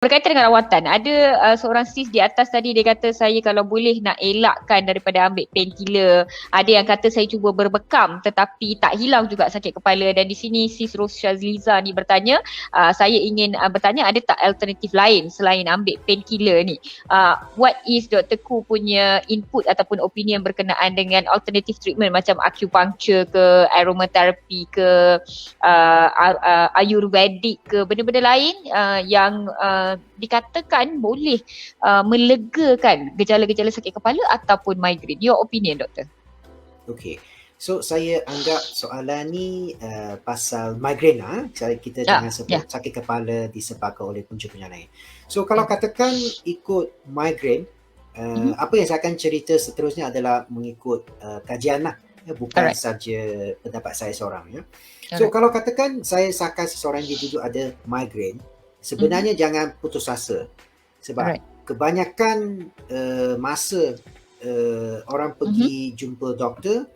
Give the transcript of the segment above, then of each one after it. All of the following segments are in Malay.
Berkaitan dengan rawatan, ada seorang sis di atas tadi dia kata saya kalau boleh nak elakkan daripada ambil painkiller. Ada yang kata saya cuba berbekam tetapi tak hilang juga sakit kepala. Dan di sini sis Rosyazliza ni bertanya, saya ingin bertanya ada tak alternatif lain selain ambil painkiller ni? What is Dr. Khoo punya input ataupun opinion berkenaan dengan alternative treatment macam acupuncture ke, aromaterapi ke, ayurvedik ke, benda-benda lain yang dikatakan boleh melegakan gejala-gejala sakit kepala ataupun migraine. Your opinion, doktor? Okey. So saya anggap soalan ni pasal migraine kita jangan sebut sakit kepala disebabkan oleh punca-punca lain. So kalau katakan ikut migraine, apa yang saya akan cerita seterusnya adalah mengikut kajian lah, bukan saja pendapat saya seorang ya. So kalau katakan saya sakan seseorang individu ada migraine, sebenarnya jangan putus asa sebab kebanyakan masa orang pergi jumpa doktor,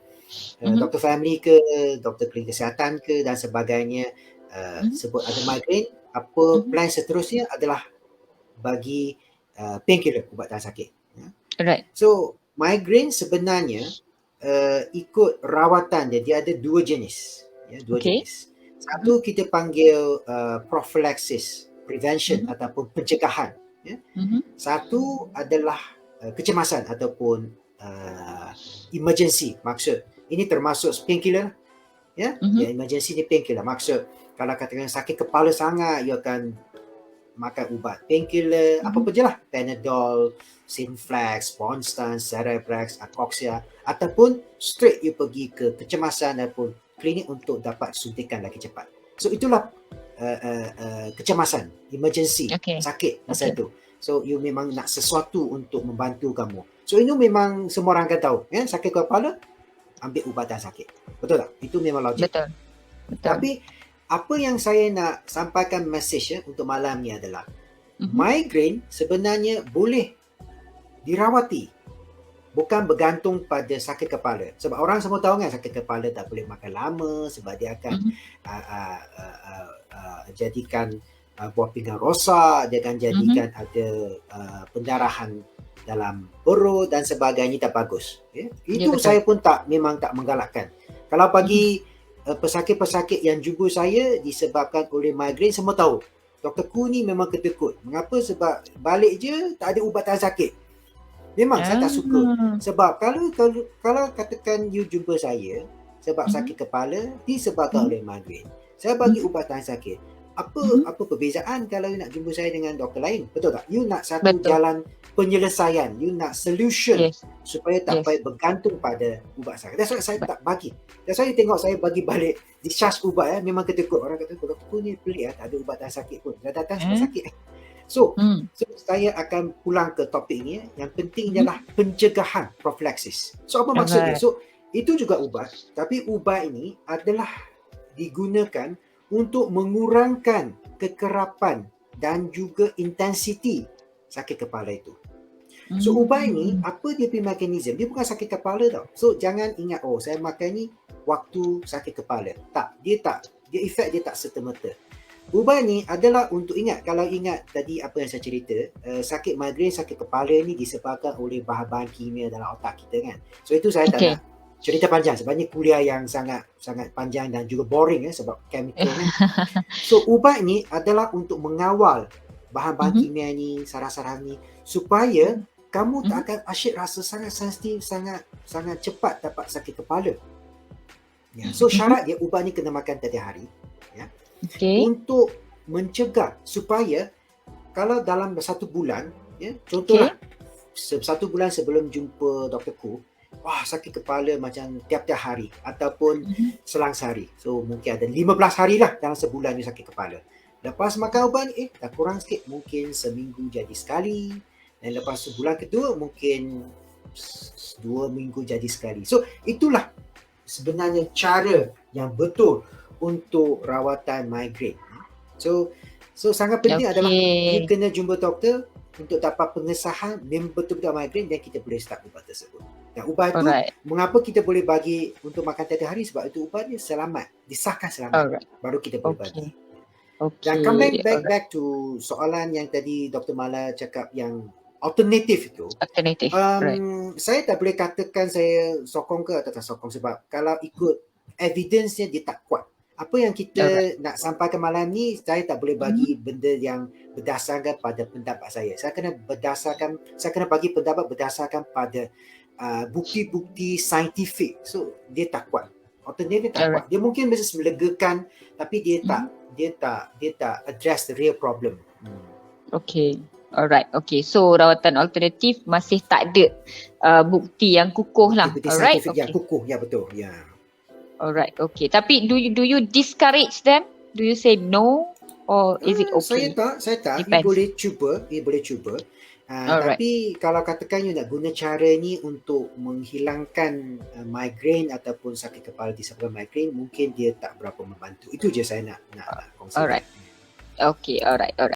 doktor family ke, doktor klinik kesihatan ke dan sebagainya, sebut ada migraine, apa plan seterusnya adalah bagi painkiller, ubat tahan sakit. So migraine sebenarnya ikut rawatan dia ada dua jenis. Dua jenis. Satu kita panggil prophylaxis, prevention ataupun pencegahan. Satu adalah kecemasan ataupun emergency. Maksud ini termasuk painkiller ya. Emergency ni painkiller. Maksud kalau katakan sakit kepala sangat, you akan makan ubat painkiller, apa-apa je lah, Panadol, Synflex, Ponstan, Cerebrax, Acoxia, ataupun straight you pergi ke kecemasan ataupun klinik untuk dapat suntikan lagi cepat. So itulah kecemasan, emergency, sakit masa itu. So you memang nak sesuatu untuk membantu kamu. So ini memang semua orang akan tahu, sakit kepala, ambil ubatan sakit. Betul tak? Itu memang logik. Betul. Tapi apa yang saya nak sampaikan message untuk malam ni adalah migraine sebenarnya boleh dirawati, bukan bergantung pada sakit kepala. Sebab orang semua tahu kan sakit kepala tak boleh makan lama sebab dia akan jadikan buah pinggang rosak, dia akan jadikan ada pendarahan dalam perut dan sebagainya, tak bagus. Itu saya pun memang tak menggalakkan. Kalau bagi pesakit-pesakit yang jumpa saya disebabkan oleh migraine, semua tahu Dr. Khoo ni memang ketekut. Mengapa? Sebab balik je tak ada ubat tahan sakit. Memang saya tak suka. Sebab kalau katakan you jumpa saya sebab sakit kepala disebabkan oleh migraine, saya bagi ubat tahan sakit. Apa perbezaan kalau you nak jumpa saya dengan doktor lain? Betul tak? You nak satu jalan penyelesaian, you nak solution supaya tak payah bergantung pada ubat sakit. That's why saya tak bagi. That's why you tengok saya bagi balik discharge ubat memang ketekut. Orang kata doktor ni pelik tak ada ubat tahan sakit pun. Dah datang sebab sakit. So saya akan pulang ke topik ini. Yang penting ialah pencegahan, prophylaxis. So apa maksudnya? So itu juga ubat, tapi ubat ini adalah digunakan untuk mengurangkan kekerapan dan juga intensiti sakit kepala itu. So ubat ini, apa dia punya mekanisme? Dia bukan sakit kepala tau. So jangan ingat, saya makan ni waktu sakit kepala. Tak, dia efek dia tak serta-merta. Ubat ni adalah untuk kalau ingat tadi apa yang saya cerita, sakit migraine, sakit kepala ni disebabkan oleh bahan-bahan kimia dalam otak kita kan. So itu saya tak nak cerita panjang, sebabnya kuliah yang sangat panjang dan juga boring sebab chemical kan. So ubat ni adalah untuk mengawal bahan-bahan kimia ni, saraf-saraf ni, supaya kamu tak akan asyik rasa sangat sensitif, sangat cepat dapat sakit kepala. So syarat dia ubat ni kena makan tiap hari untuk mencegah supaya kalau dalam 1 bulan, contohlah 1 bulan sebelum jumpa Dr. Khoo, sakit kepala macam tiap-tiap hari ataupun selang sehari. So mungkin ada 15 hari lah dalam sebulan ni sakit kepala. Lepas makan ubat ni, dah kurang sikit, mungkin seminggu jadi sekali. Dan lepas sebulan kedua, mungkin 2 minggu jadi sekali. So itulah sebenarnya cara yang betul untuk rawatan migraine. So sangat penting adalah you kena jumpa doktor untuk dapat pengesahan memang betul-betul migraine dan kita boleh start ubat tersebut. Dan ubat itu, mengapa kita boleh bagi untuk makan tiap hari? Sebab itu ubat dia selamat, disahkan selamat. Baru kita boleh bagi. Dan come Okay. back to soalan yang tadi Dr. Mala cakap yang alternatif itu. Alternative. Right. Saya tak boleh katakan saya sokong ke atau tak sokong sebab kalau ikut evidence-nya dia tak kuat. Apa yang kita nak sampaikan malam ni, saya tak boleh bagi benda yang berdasarkan pada pendapat saya. Saya kena bagi pendapat berdasarkan pada bukti-bukti saintifik. So dia tak kuat. Alternatif tak kuat. Dia mungkin bisa melegakan tapi dia tak address the real problem. Okay. Alright. Okay. So rawatan alternatif masih tak ada bukti yang kukuh lah. Bukti Alright. saintifik yang kukuh. Ya betul. Ya. Alright. Okay. Tapi do you discourage them? Do you say no or is it okay? Saya tak. Depends. You boleh cuba. Tapi kalau katakan you nak guna cara ni untuk menghilangkan migraine ataupun sakit kepala disebabkan migraine, mungkin dia tak berapa membantu. Itu je saya nak kongsikan. Alright. Okay. Alright.